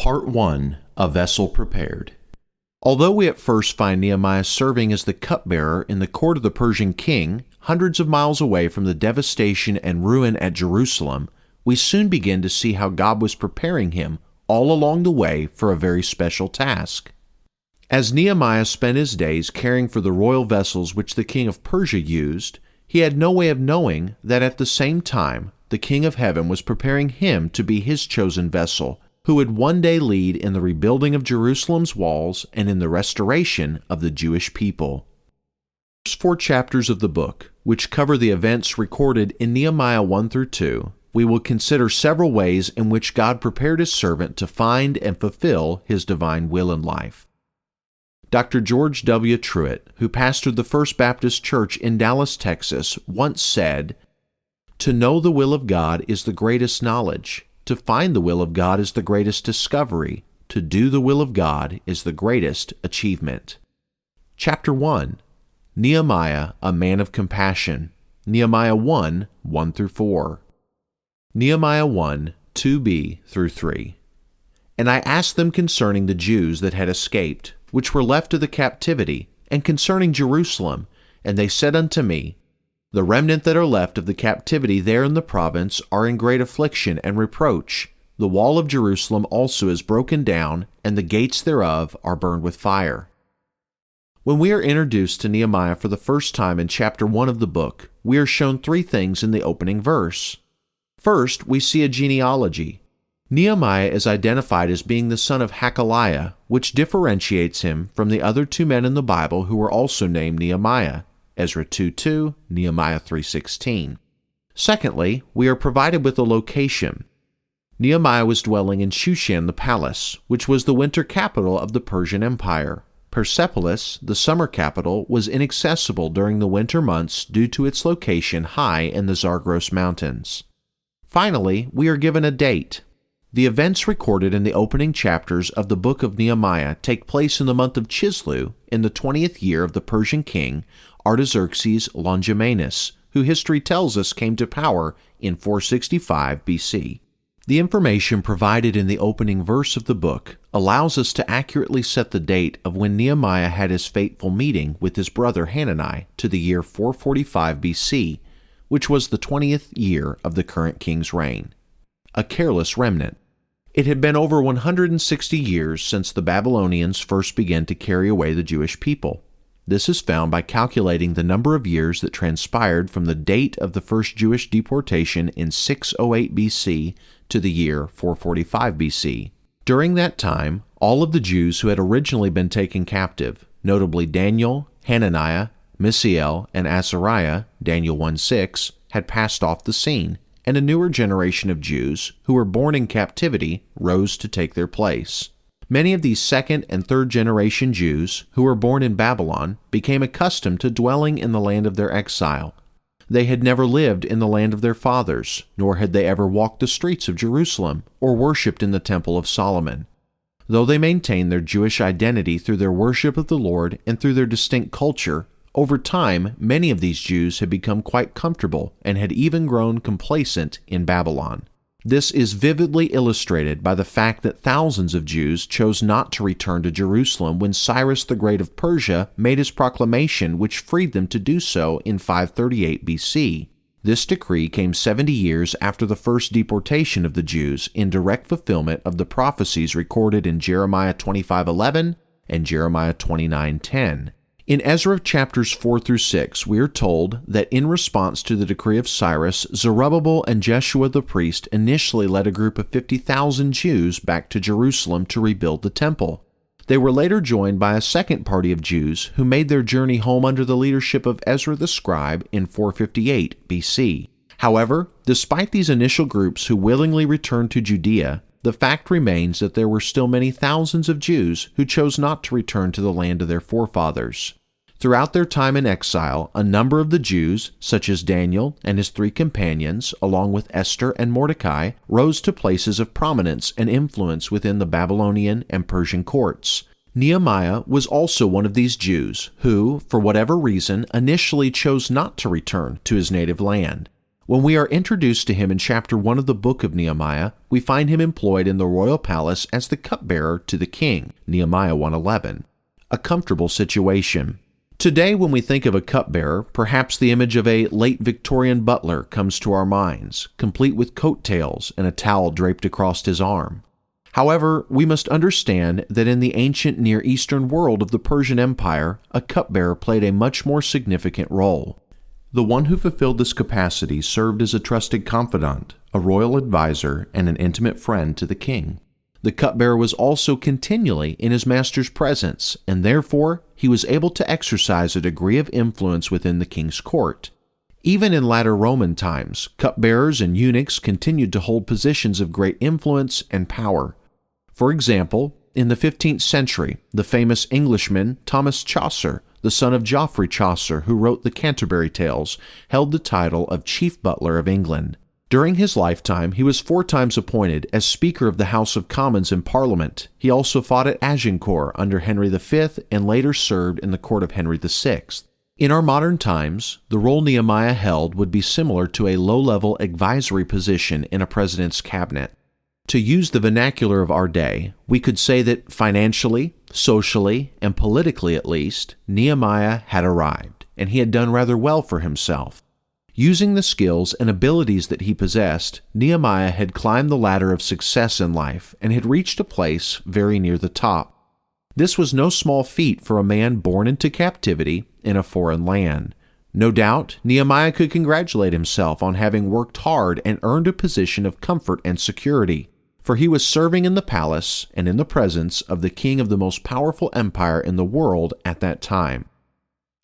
Part 1. A Vessel Prepared. Although we at first find Nehemiah serving as the cupbearer in the court of the Persian king, hundreds of miles away from the devastation and ruin at Jerusalem, we soon begin to see how God was preparing him all along the way for a very special task. As Nehemiah spent his days caring for the royal vessels which the king of Persia used, he had no way of knowing that at the same time the King of Heaven was preparing him to be his chosen vessel, who would one day lead in the rebuilding of Jerusalem's walls and in the restoration of the Jewish people. The first 4 chapters of the book, which cover the events recorded in Nehemiah 1 through 2, we will consider several ways in which God prepared his servant to find and fulfill his divine will in life. Dr. George W. Truett, who pastored the First Baptist Church in Dallas, Texas, once said, "To know the will of God is the greatest knowledge. To find the will of God is the greatest discovery. To do the will of God is the greatest achievement." Chapter 1. Nehemiah, a man of compassion. Nehemiah 1, 1 through 4. Nehemiah 1, 2b through 3. And I asked them concerning the Jews that had escaped, which were left of the captivity, and concerning Jerusalem, and they said unto me, The remnant that are left of the captivity there in the province are in great affliction and reproach. The wall of Jerusalem also is broken down, and the gates thereof are burned with fire. When we are introduced to Nehemiah for the first time in chapter 1 of the book, we are shown 3 things in the opening verse. First, we see a genealogy. Nehemiah is identified as being the son of Hakaliah, which differentiates him from the other 2 men in the Bible who were also named Nehemiah. Ezra 2:2, Nehemiah 3:16. Secondly, we are provided with a location. Nehemiah was dwelling in Shushan the palace, which was the winter capital of the Persian Empire. Persepolis, the summer capital, was inaccessible during the winter months due to its location high in the Zagros Mountains. Finally, we are given a date. The events recorded in the opening chapters of the book of Nehemiah take place in the month of Chislew in the 20th year of the Persian king Artaxerxes Longimanus, who history tells us came to power in 465 BC. The information provided in the opening verse of the book allows us to accurately set the date of when Nehemiah had his fateful meeting with his brother Hanani to the year 445 BC, which was the 20th year of the current king's reign. A careless remnant. It had been over 160 years since the Babylonians first began to carry away the Jewish people. This is found by calculating the number of years that transpired from the date of the first Jewish deportation in 608 BC to the year 445 BC. During that time, all of the Jews who had originally been taken captive, notably Daniel, Hananiah, Mishael, and Azariah, Daniel 1:6, had passed off the scene, and a newer generation of Jews who were born in captivity rose to take their place. Many of these 2nd and 3rd generation Jews who were born in Babylon became accustomed to dwelling in the land of their exile. They had never lived in the land of their fathers, nor had they ever walked the streets of Jerusalem or worshipped in the Temple of Solomon. Though they maintained their Jewish identity through their worship of the Lord and through their distinct culture, over time many of these Jews had become quite comfortable and had even grown complacent in Babylon. This is vividly illustrated by the fact that thousands of Jews chose not to return to Jerusalem when Cyrus the Great of Persia made his proclamation which freed them to do so in 538 BC. This decree came 70 years after the first deportation of the Jews in direct fulfillment of the prophecies recorded in Jeremiah 25:11 and Jeremiah 29:10. In Ezra chapters 4 through 6, we are told that in response to the decree of Cyrus, Zerubbabel and Jeshua the priest initially led a group of 50,000 Jews back to Jerusalem to rebuild the temple. They were later joined by a second party of Jews who made their journey home under the leadership of Ezra the scribe in 458 BC. However, despite these initial groups who willingly returned to Judea, the fact remains that there were still many thousands of Jews who chose not to return to the land of their forefathers. Throughout their time in exile, a number of the Jews, such as Daniel and his 3 companions, along with Esther and Mordecai, rose to places of prominence and influence within the Babylonian and Persian courts. Nehemiah was also one of these Jews who, for whatever reason, initially chose not to return to his native land. When we are introduced to him in chapter 1 of the book of Nehemiah, we find him employed in the royal palace as the cupbearer to the king, Nehemiah 1:11. A comfortable situation. Today, when we think of a cupbearer, perhaps the image of a late Victorian butler comes to our minds, complete with coattails and a towel draped across his arm. However, we must understand that in the ancient Near Eastern world of the Persian Empire, a cupbearer played a much more significant role. The one who fulfilled this capacity served as a trusted confidant, a royal advisor, and an intimate friend to the king. The cupbearer was also continually in his master's presence, and therefore he was able to exercise a degree of influence within the king's court. Even in latter Roman times, cupbearers and eunuchs continued to hold positions of great influence and power. For example, in the 15th century, the famous Englishman Thomas Chaucer, the son of Geoffrey Chaucer, who wrote the Canterbury Tales, held the title of Chief Butler of England. During his lifetime, he was 4 times appointed as Speaker of the House of Commons in Parliament. He also fought at Agincourt under Henry V and later served in the court of Henry VI. In our modern times, the role Nehemiah held would be similar to a low-level advisory position in a president's cabinet. To use the vernacular of our day, we could say that financially, socially, and politically at least, Nehemiah had arrived, and he had done rather well for himself. Using the skills and abilities that he possessed, Nehemiah had climbed the ladder of success in life and had reached a place very near the top. This was no small feat for a man born into captivity in a foreign land. No doubt, Nehemiah could congratulate himself on having worked hard and earned a position of comfort and security, for he was serving in the palace and in the presence of the king of the most powerful empire in the world at that time.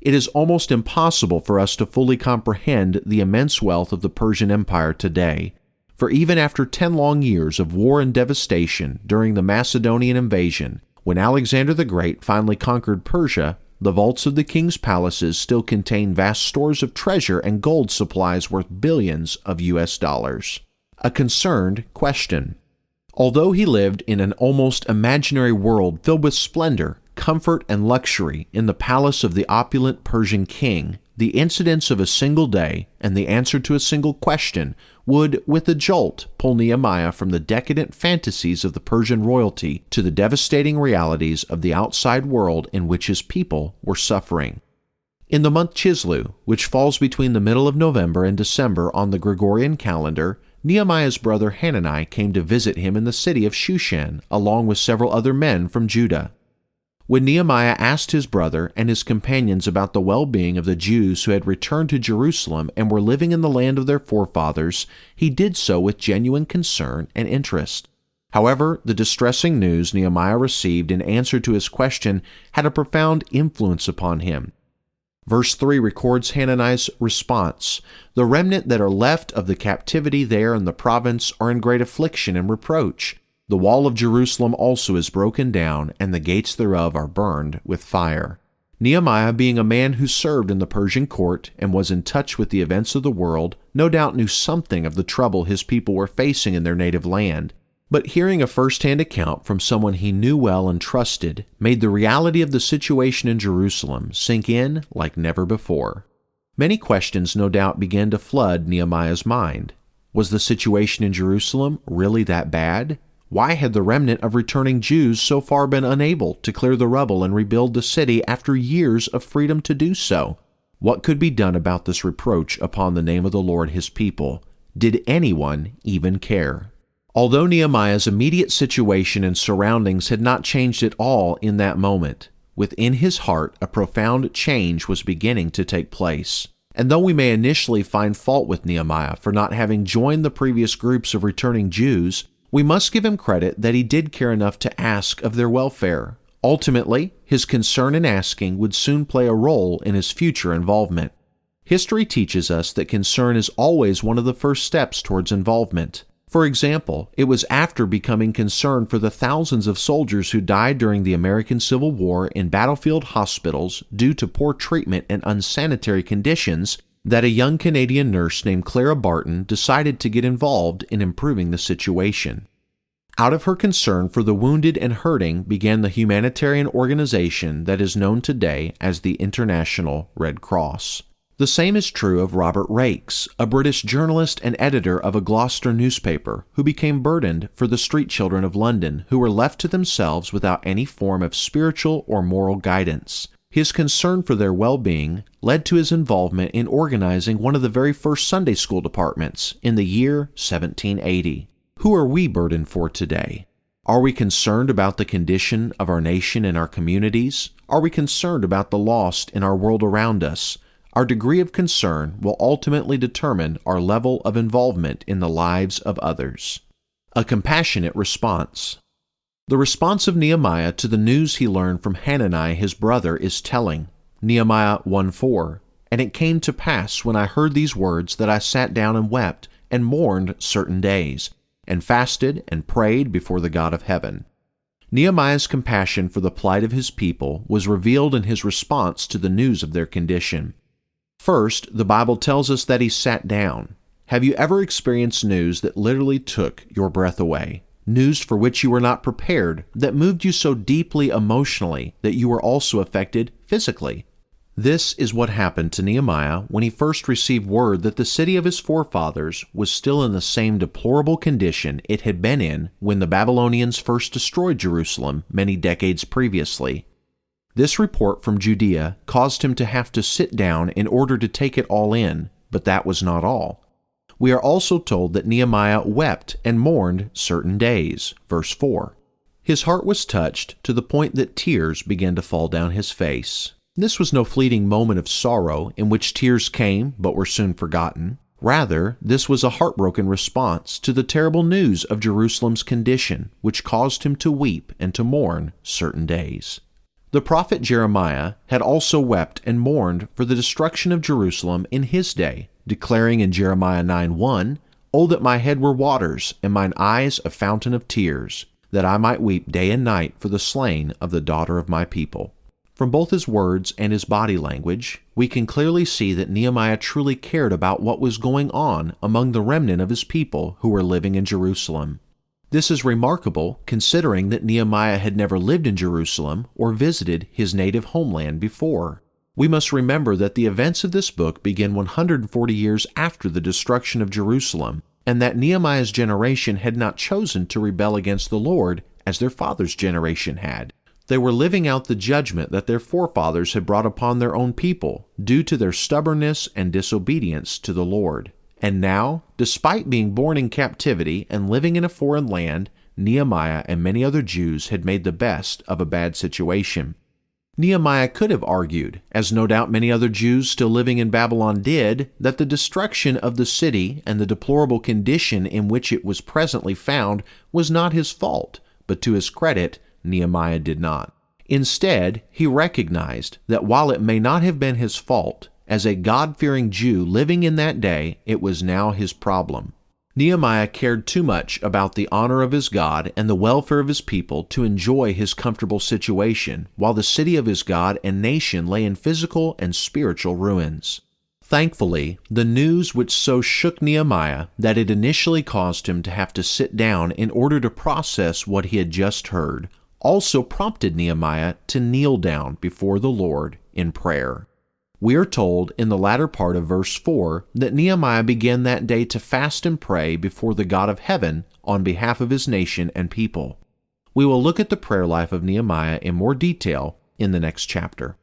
It is almost impossible for us to fully comprehend the immense wealth of the Persian Empire today, for even after 10 long years of war and devastation during the Macedonian invasion, when Alexander the Great finally conquered Persia, the vaults of the king's palaces still contain vast stores of treasure and gold supplies worth billions of US dollars. A concerned question. Although he lived in an almost imaginary world filled with splendor, comfort, and luxury in the palace of the opulent Persian king, the incidents of a single day and the answer to a single question would, with a jolt, pull Nehemiah from the decadent fantasies of the Persian royalty to the devastating realities of the outside world in which his people were suffering. In the month Chislew, which falls between the middle of November and December on the Gregorian calendar, Nehemiah's brother Hanani came to visit him in the city of Shushan, along with several other men from Judah. When Nehemiah asked his brother and his companions about the well-being of the Jews who had returned to Jerusalem and were living in the land of their forefathers, he did so with genuine concern and interest. However, the distressing news Nehemiah received in answer to his question had a profound influence upon him. Verse 3 records Hanani's response. The remnant that are left of the captivity there in the province are in great affliction and reproach. The wall of Jerusalem also is broken down, and the gates thereof are burned with fire. Nehemiah, being a man who served in the Persian court and was in touch with the events of the world, no doubt knew something of the trouble his people were facing in their native land. But hearing a first-hand account from someone he knew well and trusted made the reality of the situation in Jerusalem sink in like never before. Many questions no doubt began to flood Nehemiah's mind. Was the situation in Jerusalem really that bad? Why had the remnant of returning Jews so far been unable to clear the rubble and rebuild the city after years of freedom to do so? What could be done about this reproach upon the name of the Lord his people? Did anyone even care? Although Nehemiah's immediate situation and surroundings had not changed at all in that moment, within his heart a profound change was beginning to take place. And though we may initially find fault with Nehemiah for not having joined the previous groups of returning Jews, we must give him credit that he did care enough to ask of their welfare. Ultimately, his concern in asking would soon play a role in his future involvement. History teaches us that concern is always one of the first steps towards involvement. For example, it was after becoming concerned for the thousands of soldiers who died during the American Civil War in battlefield hospitals due to poor treatment and unsanitary conditions that a young Canadian nurse named Clara Barton decided to get involved in improving the situation. Out of her concern for the wounded and hurting began the humanitarian organization that is known today as the International Red Cross. The same is true of Robert Raikes, a British journalist and editor of a Gloucester newspaper who became burdened for the street children of London who were left to themselves without any form of spiritual or moral guidance. His concern for their well-being led to his involvement in organizing one of the very first Sunday school departments in the year 1780. Who are we burdened for today? Are we concerned about the condition of our nation and our communities? Are we concerned about the lost in our world around us? Our degree of concern will ultimately determine our level of involvement in the lives of others. A compassionate response. The response of Nehemiah to the news he learned from Hanani his brother is telling. Nehemiah 1:4. And it came to pass when I heard these words that I sat down and wept and mourned certain days, and fasted and prayed before the God of heaven. Nehemiah's compassion for the plight of his people was revealed in his response to the news of their condition. First, the Bible tells us that he sat down. Have you ever experienced news that literally took your breath away? News for which you were not prepared, that moved you so deeply emotionally that you were also affected physically? This is what happened to Nehemiah when he first received word that the city of his forefathers was still in the same deplorable condition it had been in when the Babylonians first destroyed Jerusalem many decades previously. This report from Judea caused him to have to sit down in order to take it all in, but that was not all. We are also told that Nehemiah wept and mourned certain days, verse 4. His heart was touched to the point that tears began to fall down his face. This was no fleeting moment of sorrow in which tears came but were soon forgotten. Rather, this was a heartbroken response to the terrible news of Jerusalem's condition, which caused him to weep and to mourn certain days. The prophet Jeremiah had also wept and mourned for the destruction of Jerusalem in his day, declaring in Jeremiah 9:1, "O that my head were waters, and mine eyes a fountain of tears, that I might weep day and night for the slain of the daughter of my people." From both his words and his body language, we can clearly see that Nehemiah truly cared about what was going on among the remnant of his people who were living in Jerusalem. This is remarkable considering that Nehemiah had never lived in Jerusalem or visited his native homeland before. We must remember that the events of this book begin 140 years after the destruction of Jerusalem, and that Nehemiah's generation had not chosen to rebel against the Lord as their father's generation had. They were living out the judgment that their forefathers had brought upon their own people due to their stubbornness and disobedience to the Lord. And now, despite being born in captivity and living in a foreign land, Nehemiah and many other Jews had made the best of a bad situation. Nehemiah could have argued, as no doubt many other Jews still living in Babylon did, that the destruction of the city and the deplorable condition in which it was presently found was not his fault, but to his credit, Nehemiah did not. Instead, he recognized that while it may not have been his fault, as a God-fearing Jew living in that day, it was now his problem. Nehemiah cared too much about the honor of his God and the welfare of his people to enjoy his comfortable situation, while the city of his God and nation lay in physical and spiritual ruins. Thankfully, the news which so shook Nehemiah that it initially caused him to have to sit down in order to process what he had just heard, also prompted Nehemiah to kneel down before the Lord in prayer. We are told in the latter part of verse 4 that Nehemiah began that day to fast and pray before the God of heaven on behalf of his nation and people. We will look at the prayer life of Nehemiah in more detail in the next chapter.